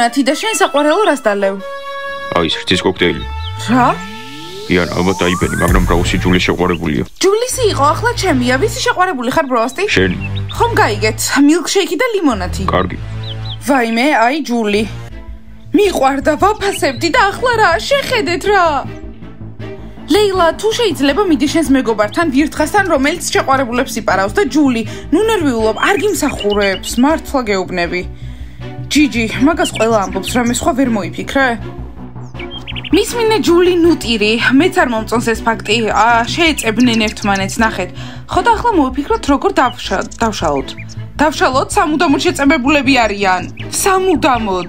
ლიმონათი და შენ საყვარელო რას დალევ? აი, რძის კოქტეილი. რა? იან, ალბათ დაიბენი, მაგრამ ბრაუსი ჯულის შეყვარებულია. ჯულისი იყო, ახლა ჩემია. ვისი შეყვარებული ხარ ბროსტი? შენი. ხომ გაიგეთ, მილკშეიკი და ლიმონათი. კარგი. ვაიმე, აი ჯული. მიყვარდა, ვაფასებდი და ახლა რა, შეხედეთ რა. ლეილა, თუ შეიძლება მიდი შენს მეგობართან ვირთხასთან, რომელიც შეყვარებულებს იპარავს და ჯული, ნუ ნერვიულობ, არ გიმსახურებს, მართლა გეუბნები. ჯიჯი, მაგას ყველა ამბობს, რამე სხვა ვერ მოიფიქრე? მისმინე ჯული ნუტირი, მეც არ მომწონს ეს ფაქტი, შეეწებნენ ერთმანეთს, ნახეთ. ხო და ახლა მოვიფიქროთ, როგორ დავშალოთ. დავშალოთ, სამუდამოდ შეწებებულები არიან. სამუდამოდ.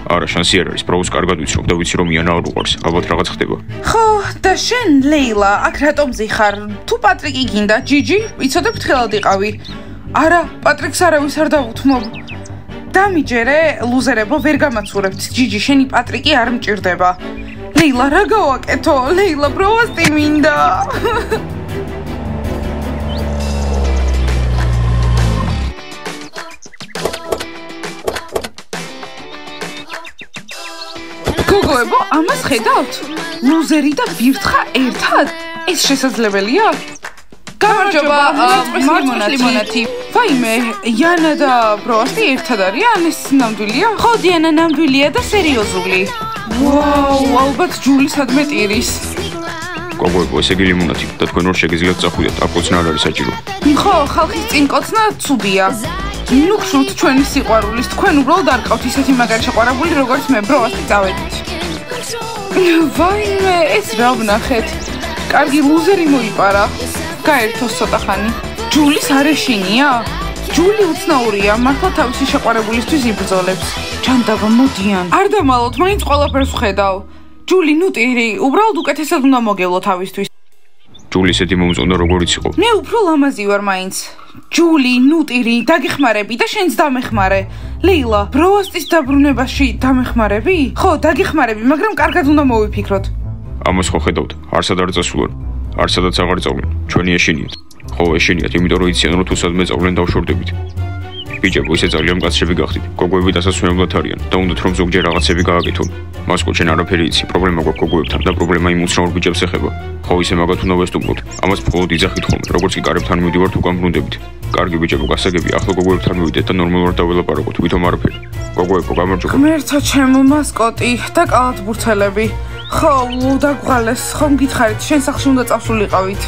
არა, შანსი არ არის, ბრაუს კარგად ვიცნობ და ვიცი რომ იანა არ უყვარს, ალბათ რაღაც ხდება. ხო, და შენ, ლეილა, აქ რატომ ზიხარ? თუ პატრიკი გინდა, ჯიჯი, იცოდე ფრთხილად იყავი. არა, პატრიკს არავის არ დავუთმობ. დამიჯერე, ლუზერებო, ვერ გამაცურებთ. ჯიჯი, შენი პატრიკი არ მჭირდება. ლეილა, რა გავაკეთო? ლეილა, ბროსტი მინდა. გოგოებო, ამას ხედავთ? ლუზერი და ვირთხა ერთად? ეს შესაძლებელია? გამარჯობა, მარწყვის ლიმონათი. ვაიმე, იანა და ბროსტი ერთად არიან? ეს ნამდვილია? ხო, დიანა ნამდვილია და სერიოზული. ვაუ, ალბათ ჯული სადმე ტირის. გოგოებო, ესე იგი ლიმონათი და თქვენ რომ შეგიძლიათ წახვიდეთ, აკოცნა არ არის საჭირო. ხო, ხალხის წინ კოცნა ცუდია. ნუ გშურთ ჩვენი სიყვარულის, თქვენ უბრალოდ არ ყავთ ისეთი მაგარი შეყვარებული, როგორც მე, ბროსტი წავედით. ვაიმე, ეს რა ვნახეთ? კარგი ლუზერი მოიპარა. გაერთოს ცოტა ხანი. ჯულის არ ეშინია? ჯული უცნაურია, მართლა თავისი შეყვარებულისთვის იბრძოლებს. ჯანდაბა, მოდიან. არ დამალოთ, მაინც ყველაფერს ვხედავ. ჯული ნუტირი, უბრალოდ უკეთესად უნდა მოგევლო თავისთვის. ჯული ისეთი მომწონდა როგორიც იყო. მე უფრო ლამაზი ვარ მაინც. ჯული, ნუტირი, დაგეხმარები და შენც დამეხმარე. ლეილა, ბროსტის დაბრუნებაში დამეხმარები? ხო, დაგეხმარები, მაგრამ კარგად უნდა მოვიფიქროთ. ამას ხო ხედავთ, არსად არ წასულან, არსადაც აღარ წავლენ, ჩვენი ეშინიათ. ხო, ეშინიათ, იმიტომ რომ იციან, რომ თუ სადმე წავლენ დავშორდებით. ბიჭებო, ისე ძალიან მკაცრები გახდით. გოგოები დასასვენებლად არიან და უნდათ რომ ზოგჯერ რაღაცები გააკეთონ. მასკო, შენ არაფერი იცი, პრობლემა გვაქვს გოგოებთან და პრობლემა იმ უცნაურ ბიჭებს ეხება. ხო, ისე მაგათ უნდა ვესტუმროთ. ამას მხოლოდ იძახით ხოლმე, როგორც კი კარებთან მივდივართ უკან ბრუნდებით. კარგი ბიჭებო, გასაგები, ახლა გოგოებთან მივიდეთ და ნორმალურად დაველაპარაკოთ, ვითომ არაფერი. გოგოებო, გამარჯობა. ღმერთო ჩემო მასკოტი და კალათბურთელები. ხო, დაგვალეს, ხომ გითხარით, შენ სახლში უნდა წავსულიყავით.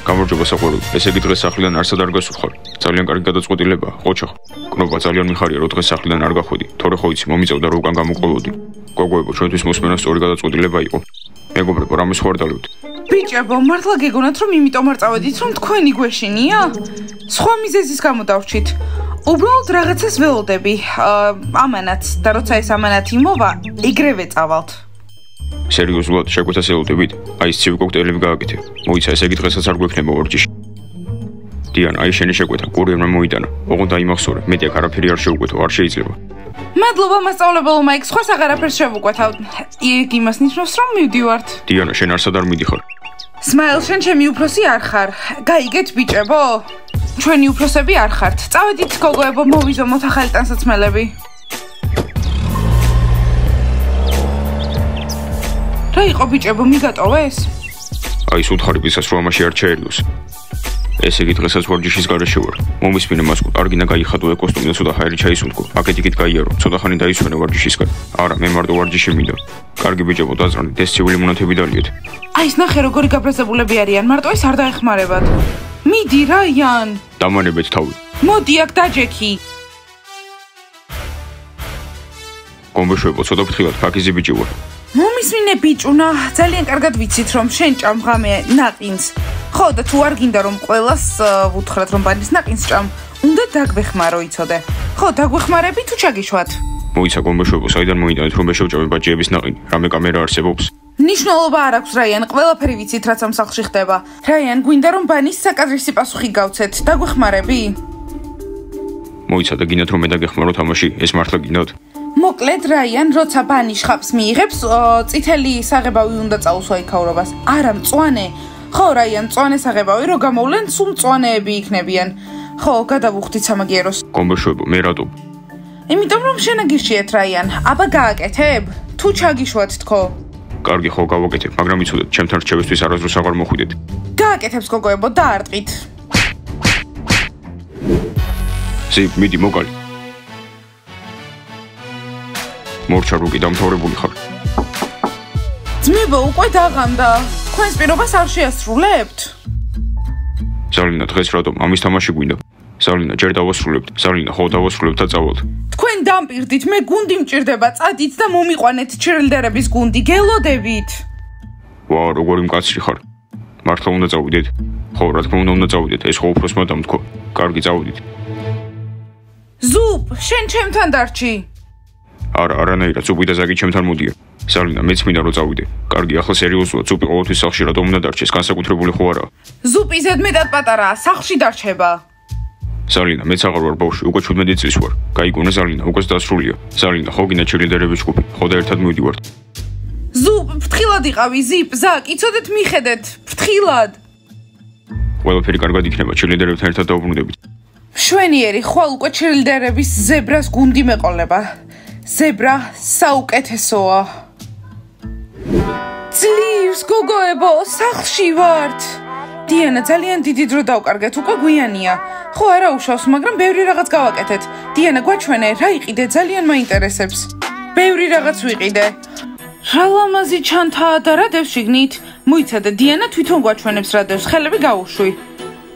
გამარჯობა საყვარელი, ესე იგი დღეს სახლიდან არსად არ გასულხარ. ძალიან კარგი გადაწყვეტილებაა, ყოჩახ. კნობა, ძალიან მიხარია, რომ დღეს სახლიდან არ გახვედი. თორე ხო იცი, მომიწევდა რომ უკან გამოვყოლოდი. გოგოებო, ჩვენთვის მოსმენა სწორი გადაწყვეტილება იყო. მეგობრებო, რამე სხვა არ დავით. ბიჭებო, მართლა გეგონათ რომ იმიტომ არ წავედით, რომ თქვენი გვეშინია? სხვა მიზეზის გამო დავრჩით. უბრალოდ რაღაცას ველოდები. ამანაც და როცა ეს ამანათი მოვა, ეგრევე წავალთ. სერიოზულად შეგვეცას ელოდებით? აი ეს ცივი კოქტეილები გააკეთე. მოიცა, ესე იგი დღესაც არ გვექნება ვარჯიში. დიან, აი შენი შეკვეთა, კურიერმა მოიტანა. ოღონდ აიმახსოვრე, მეტი აქ არაფერი არ შევუკვეთო, არ შეიძლება. მადლობა მასწავლებელო მაიკ, სხვას აღარაფერს შევუკვეთავ. იქ იმას ნიშნავს, რომ მივდივართ. დიანა, შენ არსად არ მიდიხარ. სმაილ, შენ ჩემი უფროსი არ ხარ. გაიგეთ ბიჭებო? ჩვენი უფროსები არ ხართ. წავედით გოგოებო, მოვიზომოთ ახალი ტანსაცმელები. რა იყო ბიჭებო, მიგატოვეს? აი სუთხარებისას რომ ამაში არ ჩაერიოს. ესე იგი დღესაც ვარჯიშის გარეშე ვარ. მომისმინე მასკო, კარგინა გაიხადო ეკოსტუმი და ცოტა ჰაერი ჩაისუნთქო. აქეთ-იქით გაიარო, ცოტა ხანი დაისვენე ვარჯიშისგან. არა, მე მარტო ვარჯიში მინდა. კარგი ბიჭებო, დაწრანით, ეს ცივი ლიმონათები დალიეთ. აი ეს ნახე როგორი გაბრაზებულები არიან, მარტო ეს არ დაეხმარებათ. მიდი რა იან. დამანებეთ თავი. მოდი აქ დაჯექი. გომბეშვებო, ცოტა ფრთხილად, ფაქიზი ბიჭი ვარ. მომისმინე ბიჭუნა, ძალიან კარგად ვიცით რომ შენ ჭამ ღამე ნაყინს. ხო და თუ არ გინდა რომ ყველას ვუთხრათ რომ ბანდის ნაყინს ჭამ, უნდა დაგვეხმარო იცოდე. ხო, დაგვეხმარები თუ ჩაგიშვათ? მოიცა გომბეშვებო, საიდან მოიტანეთ რომ მეშევჭამე ბაჭიების ნაყინი? რამე კამერა არსებობს? ნიშნულობა არ აქვს რაიან, ყველაფერი ვიცით რაც ამ სახლში ხდება. რაიან, გვინდა რომ ბანის საკადრისი პასუხი გავცეთ, დაგვეხმარები? მოიცა და გინდათ რომ მე დაგეხმარო თამაში, ეს მართლა გინდათ? მოკლედ რაიან, როცა ბანი შხაპს მიიღებს, წითელი საღებავი უნდა წაუსვა იქაურობას. არა, მწვანე. ხო, რაიან, მწვანე საღებავი რო გამოვლენ, სულ მწვანეები იქნებიან. ხო, გადავუხდით სამაგიეროს. გომბეშვებო, მე რატო? იმიტომ რომ შენაგირჩიეთ რაიან, აბა გააკეთებ? თუ ჩაგიშვათ თქო. კარგი, ხო, გავაკეთებ, მაგრამ იცოდეთ, ჩემთან რჩევისთვის არასდროს აღარ მოხვიდეთ. გააკეთებს გოგოებო, დაარტყით. ზი, მიდი, მოკალი. მორჩა რუკი დამთავრებული ხარ. ძმებო, უკვე დაღამდა. თქვენს პირობას არ შეასრულებთ? ზალინა, დღეს რატომ ამის თამაში გვინდა? ზალინა, ჯერ დავასრულებთ. ზალინა, ხო, დავასრულებთ და წავალთ. თქვენ დამპირდით, მე გუნდი მჭირდება, წადით და მომიყვანეთ ჩერლდერების გუნდი, გელოდებით. ვა, როგორი მკაცრი ხარ. მართლა უნდა წავიდეთ? ხო, რა თქმა უნდა, უნდა წავიდეთ. ეს ხო უფროსმა დამთქო. კარგი, წავიდით. ზუპ, შენ ჩემთან დარჩი. არა, არანაირად, ზუპი და ზაგი ჩემთან მოდია. ზალინა, მეც მინდა რომ წავიდე. კარგი, ახლა სერიოზულად, ზუპი ყოველთვის სახლში რატომ უნდა დარჩეს? განსაკუთრებული ხო არაა? ზუპი ზედმეტად პატარაა, სახლში დარჩება. ზალინა, მეც აღარ ვარ ბავშვი, უკვე 17 წლის ვარ. გაიგონა ზალინა, უკვე დასრულია. ზალინა, ხო გინდა ჩერლდერების ჯგუფი? ხო და ერთად მივდივართ. ზუპ, ფრთხილად იყავი, ზიპ, ზაკ, იცოდეთ მიხედეთ, ფრთხილად. ყველაფერი კარგად იქნება, ჩერლდერებთან ერთად დავბრუნდებით. მშვენიერი, ხვალ უკვე ჩერლდერების ზებრას გუნდი მეყოლება. ზებრა საუკეთესოა. ძლივს გოგოებო, სახლში ვართ. დიანა, ძალიან დიდი დრო დავკარგეთ, უკვე გვიანია. ხო, არა უშავს, მაგრამ ბევრი რაღაც გავაკეთეთ. დიანა, გვაჩვენე, რა იყიდე, ძალიან მაინტერესებს. ბევრი რაღაც ვიყიდე. რა ლამაზი ჩანთაა და რა დევს შიგნით? მოიცადე, დიანა თვითონ გვაჩვენებს რა დევს, ხელები გაუშვი.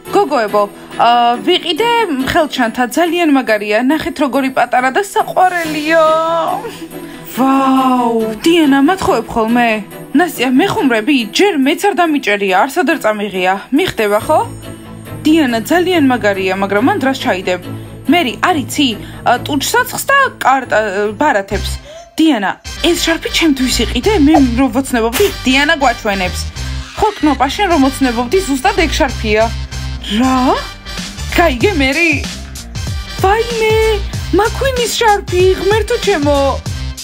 გოგოებო, ვიყიდე ხელჩანთა, ძალიან მაგარია, ნახეთ როგორი პატარა და საყვარელია. ვაუ, დიანა, მათხოვებ ხოლმე? ნასია, მეხუმრები, ჯერ მეც არ დამიჭერია, არსად არ წამიღია. მიხდება ხო? დიანა, ძალიან მაგარია, მაგრამ მან დრას ჩაიდებ. მერი, არიცი, ტუჩსაცხს და ბარათებს. დიანა, ეს შარფი ჩემთვის იყიდე, მე რომ ვოცნებობდი, დიანა გვაჩვენებს. ხო, კნოპა, შენ რომ ვოცნებობდი, ზუსტად ეგ შარფია. რა? გაიგე მერი? ვაიმე, მაქვინის შარფი, ღმერთო ჩემო.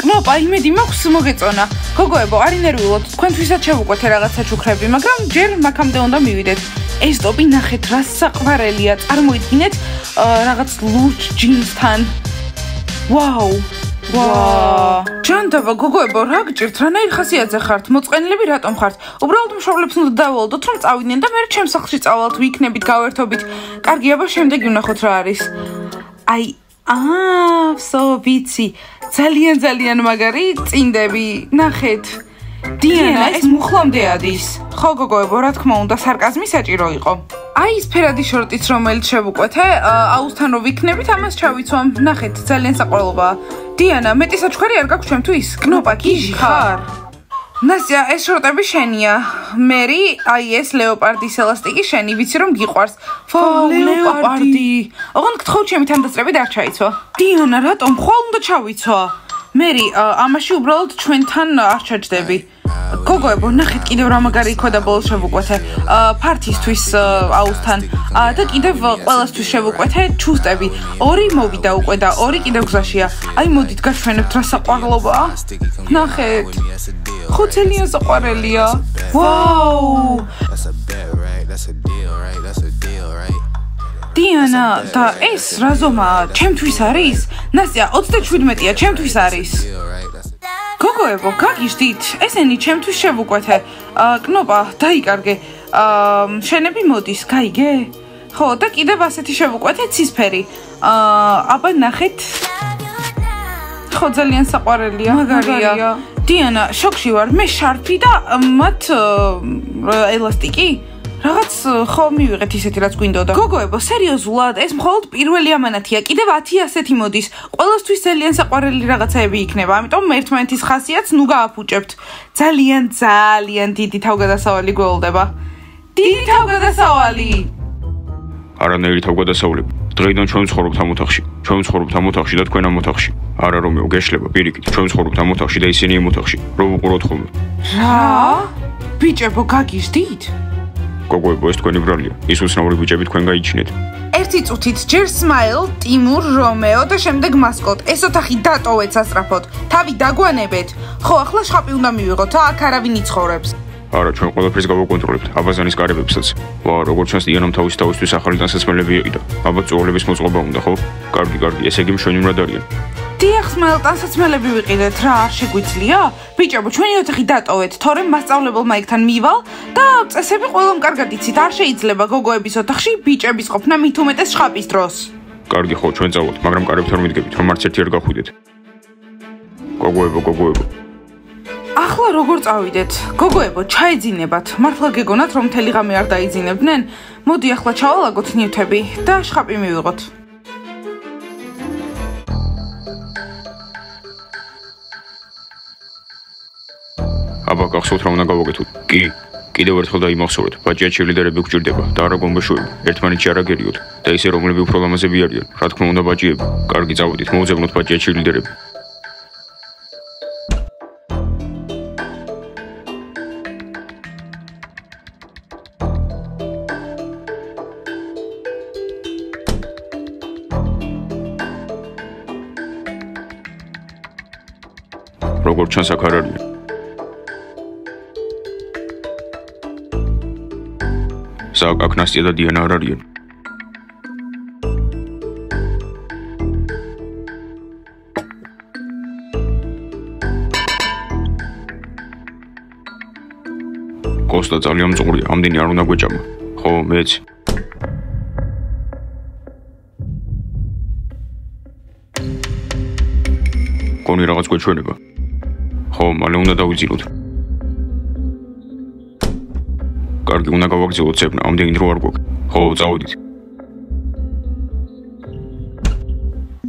კნოპა, იმედი მაქვს მოგეწონა. გოგოებო, არ ინერვიულოთ, თქვენთვისაც შევუკვეთე რაღაცა ჩუქრები, მაგრამ ჯერ მაქამდე უნდა მივიდეთ. ეს ტოპი ნახეთ, რა საყვარელია, წარმოიდგინეთ რაღაც ლურჯ ჯინსთან. ვაუ. ჯანდაბა, გოგოებო, რა გჭირთ, რანაირ ხასიათზე ხართ, მოწყენილები რატომ ხართ? უბრალოდ მშობლებს უნდა დავალოდოთ, რომ წავიდნენ და მე ჩემს სახლში წავალთ, ვიქნებით, გავერთობით. კარგი, აბა შემდეგი ვნახოთ რა არის. აი, ვიცი, ძალიან მაგარი წინდები, ნახეთ. დიანა, ეს მუხლამდე ადის. ხო, გოგოებო, რა თქმა უნდა, სარკაზმი საჭირო იყო. აი ეს ფერადი შორტიც, რომელიც შევუკვეთე, აუსთან რო ვიქნებით, ამას ჩავიცვამ. ნახეთ, ძალიან საყვარელობაა. დიანა, მეტი საჩუქარი არ გაქვს ჩემთვის? კნოპა, გიჟი ხარ? ნასია, ეს შორტები შენია. მერი, აი ეს ლეოპარდის ელასტიკი შენი, ვიცი რომ გიყვარს. ვაუ, ლეოპარდი. ოღონდ გთხოვ ჩემი თანდასწრები არ ჩაიცვა. დიანა, რატომ ხვალ უნდა ჩავიცვა? მერი, ამაში უბრალოდ ჩვენთან არ ჩაჯდები. გოგოებო, ნახეთ კიდევ რა მაგარი იქვა და ბოლოს შევუკვეთე. ფართისთვის აუსთან და კიდევ ყველასთვის შევუკვეთე ჩუსტები. 2 მოვიდა უკვე და 2 კიდევ გზაშია. აი მოდით გაჩვენებთ რა საყვარლობაა. ნახეთ. ხო ძალიან საყვარელია. ვაუ. დიანა, და ეს რა ზომაა? ჩემთვის არის? ნასია, 37-ია, ჩემთვის არის. გოგოებო, გაგიჟდით, ესენი ჩემთვის შევუკვეთე. კნოპა, დაიკარგე. შენები მოდის, გაიგე? ხო, და კიდევ ასეთი შევუკვეთე ცისფერი. აბა ნახეთ. ხო, ძალიან საყვარელია, მაგარია. დიანა, შოკში ვარ, მე შარფი და მათ ელასტიკი. რაღაც ხო მივიღეთ ისეთი რაც გვინდოდა. გოგოებო, სერიოზულად, ეს მხოლოდ პირველი ამანათია. კიდევ 10 ასეთი მოდის. ყველასთვის ძალიან საყვარელი რაღაცაები იქნება. ამიტომ ერთმანეთის ხასიათს ნუ გააფუჭებთ. ძალიან დიდი თავგადასავალი გველდება. დიდი თავგადასავალი. არანაირი თავგადასავლები. დღეიდან ჩვენ ვცხოვრობთ ამ ოთახში. ჩვენ ვცხოვრობთ ამ ოთახში და თქვენ ამ ოთახში. არა რომეო, გეშლება პირიქით. ჩვენ ვცხოვრობთ ამ ოთახში და ისინი ამ ოთახში. რო ვუყუროთ ხოლმე. რა? ბიჭებო, გაგიჟდით? გოგოებო, ეს თქვენი ბრალია. ის უცნაური ბიჭები თქვენ გაიჩინეთ. ერთი წუთით ჯერ სმაილ, ტიმურ, რომეო და შემდეგ მასკოტ. ეს ოთახი დატოვეთ სასწრაფოდ. თავი დაგვანებეთ. ხო, ახლა შხაპი უნდა მივიღოთ, აქ არავინ იცხოვრებს. არა, ჩვენ ყველაფერს გავაკონტროლებთ, აბაზანის კარებებსაც. ვა, როგორც ჩანს, იანამ თავისთვის ახალი დასასმელები იყიდა. აბა წუღლების მოწყობა უნდა, ხო? კარგი, ესე იგი მშვენი მრად არიან. დიახ, სმელტანსაცმელები ვიყიდეთ, რა არ შეგვიძლია? ბიჭებო, ჩვენი ოთახი დატოვეთ, თორემ მასწავლებელმა იქთან მივალ და წესები ყველამ კარგად იცით, არ შეიძლება გოგოების ოთახში ბიჭების ყოფნა მით უმეტეს შხაპის დროს. კარგი ხო, ჩვენ წავთ, მაგრამ კარებთან მიდგებით, რომ არც ერთი არ გახვიდეთ. გოგოებო. ახლა როგორ წავიდეთ? გოგოებო, ჩაეძინებათ. მართლა გეგონათ, რომ მთელი ღამე არ დაიძინებდნენ? მოდი ახლა ჩავალაგოთ ნივთები და შხაპი მივიღოთ. აბა, გახსოვთ რა უნდა გავაკეთოთ? კი, კიდევ ერთხელ დაიმახსოვრეთ, ბაჭიაჩი ლიდერები გვჭირდება და არა გომბეშოები. ერთმანეთში არ აგერიოთ და ისე რომლები უფრო ლამაზები არიან. რა თქმა უნდა, ბაჭიები. კარგი, წავედით, მოუძებნოთ ბაჭიაჩი ლიდერები. როგორ ჩანს აქ არ არიან. აქ ნასტია და დიანა არ არიან. კოსტა ძალიან მწყურია, ამდენი არ უნდა გვეჭამა. ხო, მეც. კონი რაღაც გვეჩვენება. ხო, მალე უნდა დავიძინოთ. კარგი, უნდა გავაგრძელოთ ცებნა, ამდენი დრო არ გვაქვს. ხო, წავედით.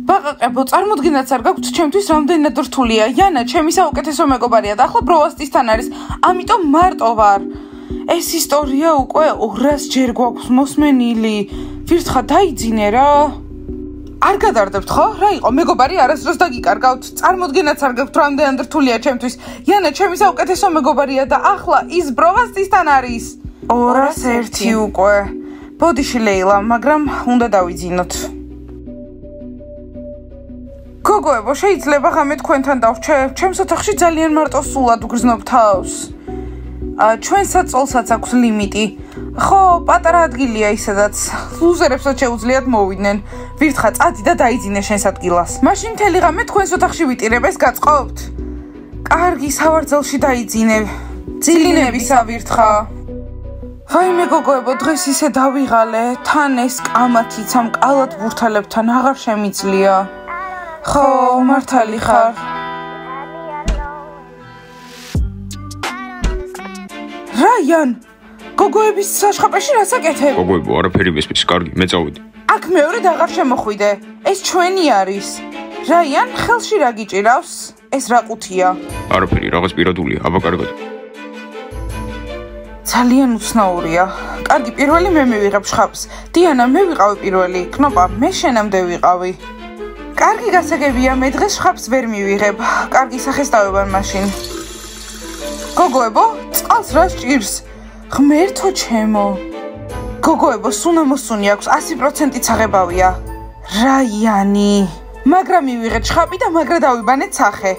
ბაყაყებო, წარმოდგენაც არ გაქვთ, ჩემთვის რამდენად რთულია.იანა, ჩემი საუკეთესო მეგობარია და ახლა ბროვასტისთან არის, ამიტომ მარტო ვარ. ეს ისტორია უკვე 200 ჯერ გვაქვს მოსმენილი. ვირთხა დაიძინე რა. არ გადარდებთ ხო? რა იყო, მეგობარი არასდროს დაგიკარგავთ. წარმოდგენაც არ გაქვთ, რამდენად რთულია ჩემთვის.იანა, ჩემი საუკეთესო მეგობარია და ახლა ის ბროვასტისთან არის. 201 უკვე. ბოდიში ლეილა, მაგრამ უნდა დავიძინოთ. გოგოებო, შეიძლება ღამე თქვენთან დავრჩე? ჩემს ოთახში ძალიან მარტო სულად ვგრძნობ თავს. ჩვენ საწოლსაც აქვს ლიმიტი. ხო, პატარა ადგილია ისედაც. ლუზერებსაც შეუძლიათ მოვიდნენ. ვირთხა, წადი და დაიძინე შენს ადგილას. მაშინ მთელი ღამე თქვენს ოთახში ვიტირებ, ეს გაწყობთ? კარგი, სავარძელში დაიძინე. ძილინებისა ვირთხა. ვაიმე გოგოებო, დღეს ისე დავიღალე, თან ეს კამათიც ამ კალათ ბურთალებთან აღარ შემიძლია. ხო, მართალი ხარ. რაიან, გოგოების საშხაპეში რას აკეთებ? გოგოებო, არაფერი მესმის, კარგი, მე წავედი. აქ მეორედ აღარ შემოხვიდე. ეს ჩვენი არის. რაიან, ხელში რა გიჭირავს? ეს რა ყუთია? არაფერი, რაღაც პირადულია, აბა კარგად. ძალიან უცნაურია. კარგი, პირველი მე მივიღებ შხაპს. დიანა, მე ვიყავი პირველი. კნოპა, მე შენამდე ვიყავი. კარგი გასაგებია, მე დღეს შხაპს ვერ მივიღებ. კარგი, სახესტავებან მაშინ. გოგოებო, წყალს რა სჭირს? ღმერთო ჩემო. გოგოებო, სუნამოსუნი აქვს, 100% წაღებავია. რაიანი. მაგრა მივიღეთ შხაპი და მაგრა დავიბანეთ სახე.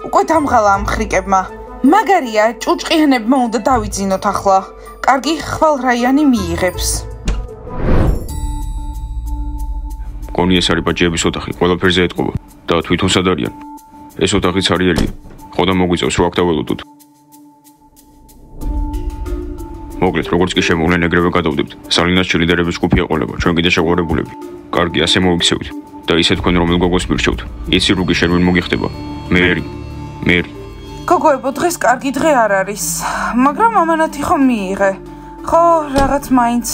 უკვე დამღალა ამ ხრიკებმა. მაგარია, ჭუჭყიანებმა უნდა დავიძინოთ ახლა. კარგი, ხვალ რაიანი მიიღებს. კონი ეს არის ბაჭიების ოთახი, ყველაფერზე ეტყობა და თვითონ სად არიან? ეს ოთახიც არიელია. ხო და მოგვიწევს რო აქ დაველოდოთ. მოკლედ, როგორც კი შემოვლენ, ეგრევე გადავდებთ. სალინას ჩილიდერების ჯგუფი ეყოლება, ჩვენ კიდე შეყვარებულები. კარგი, ასე მოვიქცევით და ისე თქვენ რომელ გოგოს მირჩევთ. იცი რუგი შენ ვინ მოგიხდება? მერი. გოგოებო, დღეს კარგი დღე არ არის, მაგრამ ამანათი ხომ მიიღე. ხო, რაღაც მაინც.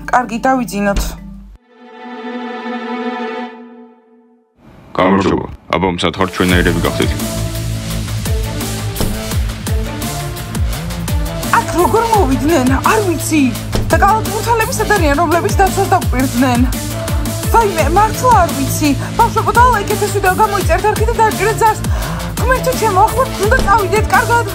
კარგი, დავიძინოთ. გამარჯობა. აბა მსათხარ ჩვენნაირები გახდეთ. აქ როგორ მოვიდნენ? არ ვიცი. და კალათბურთელები სად არიან, რომლებიც დაცვას დაგვირდნენ? ვაიმე, მართლა არ ვიცი. ბავშვებო, დალაიქეთ ეს ვიდეო, გამოიწერთ არქი და დააჭირეთ ზარს. ღმერთო ჩემო, ახლა უნდა წავიდეთ, კარგად.